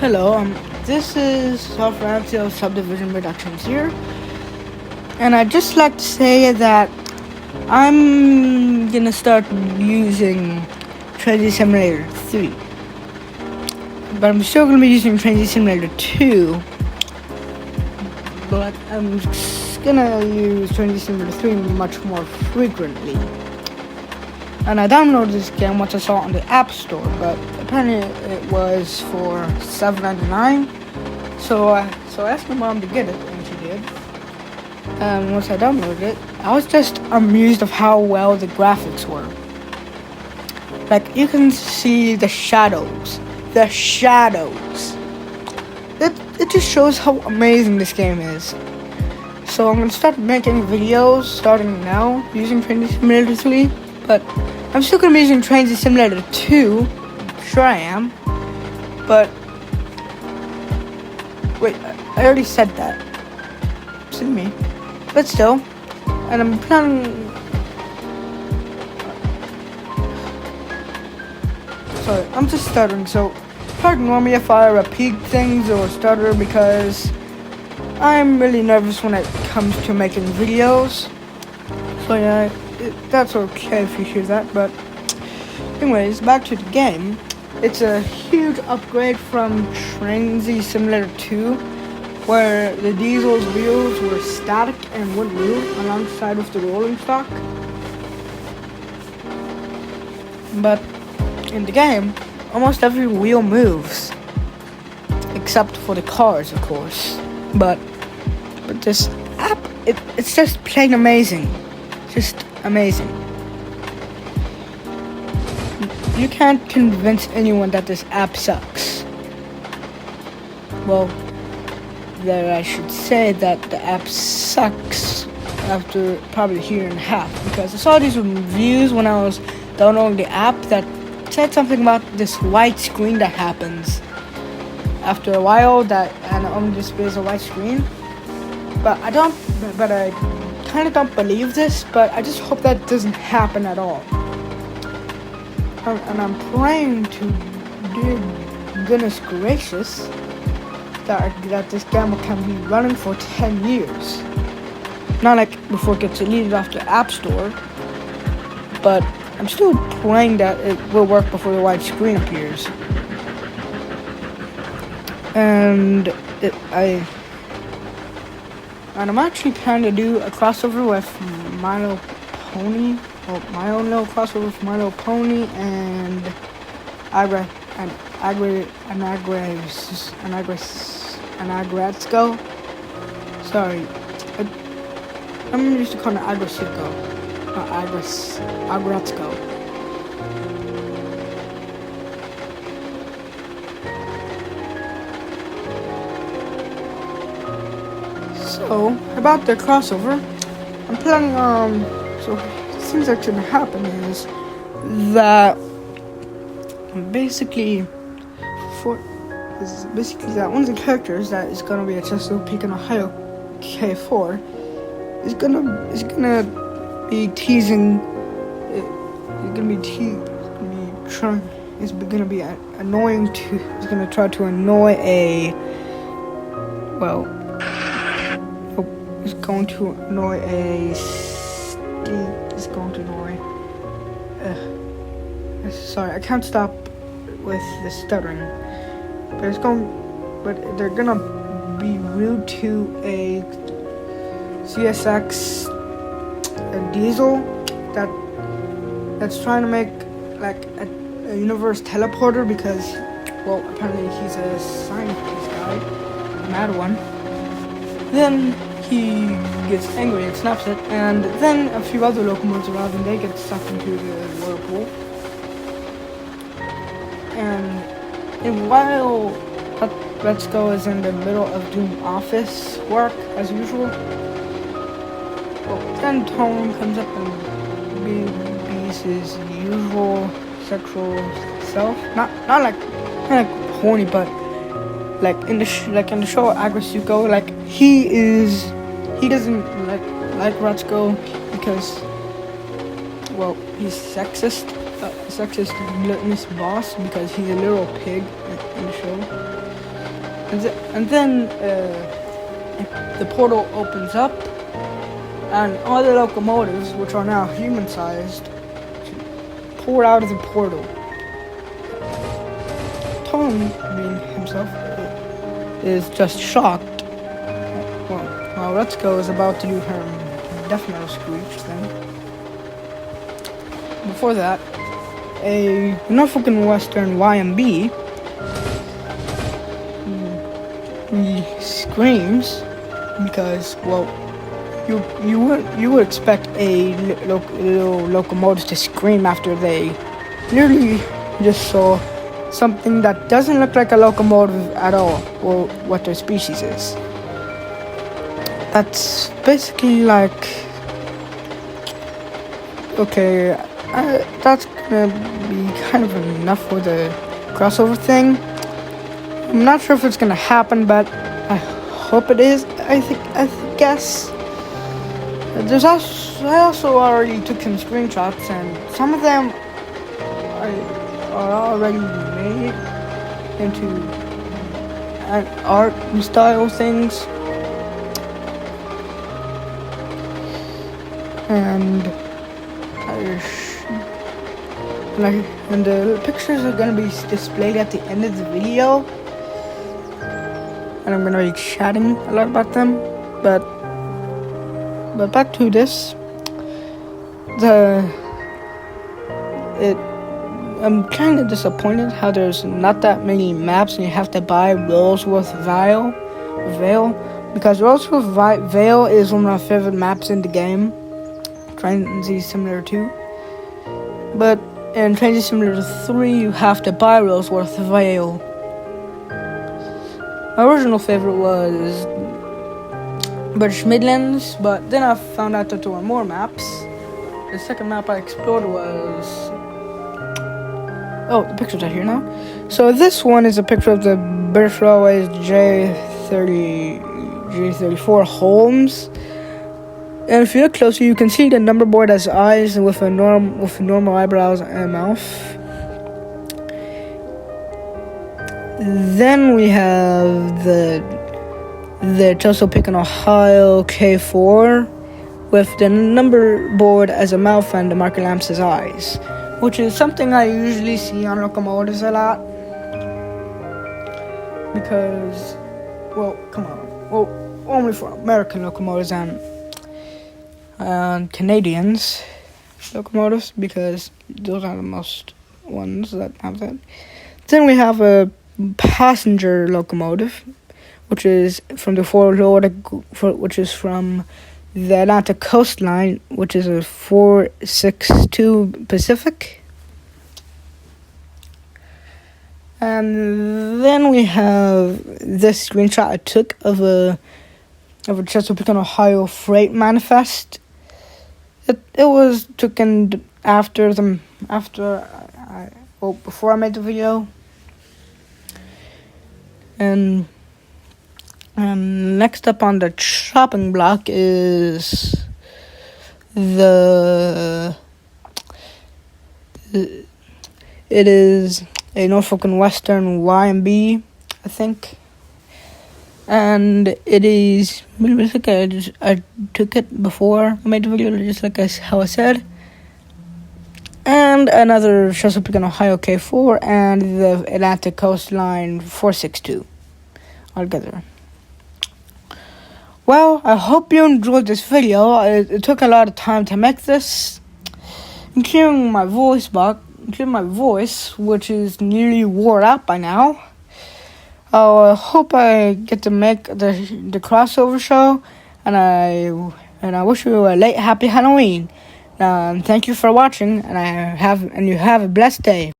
Hello, this is Software Subdivision Productions here, and I'd just like to say that I'm gonna start using Transit Simulator 3, but I'm still gonna be using Transit Simulator 2, but I'm gonna use Transit Simulator 3 much more frequently. And I downloaded this game once I saw it on the App Store, but apparently it was for $7.99. So I asked my mom to get it, and she did. And once I downloaded it, I was just amused of how well the graphics were. Like, you can see the shadows. The shadows. It just shows how amazing this game is. So I'm gonna start making videos starting now using Transit Simulator 3, but I'm still gonna be using Transit Simulator 2. Sure I am. But wait, I already said that. Silly me. But still, and I'm planning. Sorry, I'm just stuttering. So pardon me if I repeat things or stutter because I'm really nervous when it comes to making videos. So yeah, that's okay if you hear that. But anyways, back to the game. It's a huge upgrade from Transit Simulator 2, where the diesel's wheels were static and wouldn't move alongside with the rolling stock. But in the game, almost every wheel moves, except for the cars, of course. But this app, it's just plain amazing. Just amazing. You can't convince anyone that this app sucks. Well, that I should say that the app sucks after probably a year and a half, because I saw these reviews when I was downloading the app that said something about this white screen that happens after a while, that and only displays a white screen. But I kind of don't believe this, but I just hope that doesn't happen at all. And I'm praying to dear goodness gracious that this game can be running for 10 years. Not like before it gets deleted off the App Store, but I'm still praying that it will work before the white screen appears. And I'm actually planning to do a crossover with My Little Pony, or my own little crossover with My Little Pony and Agrasco. Sorry, I'm used to calling it Agrasico, not Agrasco. So about the crossover, I'm planning so it seems like gonna happen is that basically that one of the characters that is gonna be a Chesapeake and Ohio K4 is gonna be teasing. It's gonna be annoying to. It's gonna try to annoy It's going to annoy sorry, I can't stop with the stuttering. But they're gonna be rude to a CSX diesel that's trying to make like a universe teleporter because, well, apparently he's a scientist guy, a mad one. Then he gets angry and snaps it, and then a few other locomotives arrive and they get sucked into the whirlpool. And while Let's Go is in the middle of doing office work as usual, well, then Tone comes up and bees his usual sexual self. Not like horny, but like in the show Agrasuko, like he doesn't like Ratsuko because, well, he's sexist gluttonous boss because he's a little pig in the show. and then the portal opens up, and all the locomotives, which are now human-sized, pour out of the portal. Tom, being himself, is just shocked. Well, Retsuko is about to do her death metal screech thing. Before that, a Norfolk and Western YMB screams because, well, you would expect a little locomotive to scream after they literally just saw something that doesn't look like a locomotive at all, or what their species is. That's basically like, okay, that's gonna be kind of enough for the crossover thing. I'm not sure if it's gonna happen, but I hope it is. I guess. I also already took some screenshots, and some of them are already made into art style things, and the pictures are gonna be displayed at the end of the video, and I'm gonna be chatting a lot about them. But back to this. I'm kind of disappointed how there's not that many maps and you have to buy Rollsworth Vale, because Rollsworth Vale is one of my favorite maps in the game. Train Z Simulator 2. But in Train Z Simulator 3, you have to buy Rollsworth Vale. My original favorite was British Midlands, but then I found out that there were more maps. The second map I explored was... Oh, the picture's right here now. So this one is a picture of the British Railways J34 Holmes. And if you look closer, you can see the number board has eyes with normal eyebrows and a mouth. Then we have the Chelsea Picken Ohio K4 with the number board as a mouth and the marker lamps as eyes, which is something I usually see on locomotives a lot. Because, well, come on. Well, only for American locomotives and Canadians locomotives, because those are the most ones that have that. Then we have a passenger locomotive, which is from the which is from the Atlantic coastline, which is a 462 Pacific. And then we have this screenshot I took of a Chesapeake, Ohio freight manifest. It was taken before I made the video. And next up on the chopping block is it is a Norfolk and Western YMB, I think. And it is, I took it before I made the video, just like how I said. And another Chesapeake, Ohio K4, and the Atlantic Coastline 462 altogether. Well, I hope you enjoyed this video. It took a lot of time to make this, including my voice, which is nearly wore out by now. I hope I get to make the crossover show, and I wish you a late happy Halloween. Thank you for watching, and you have a blessed day.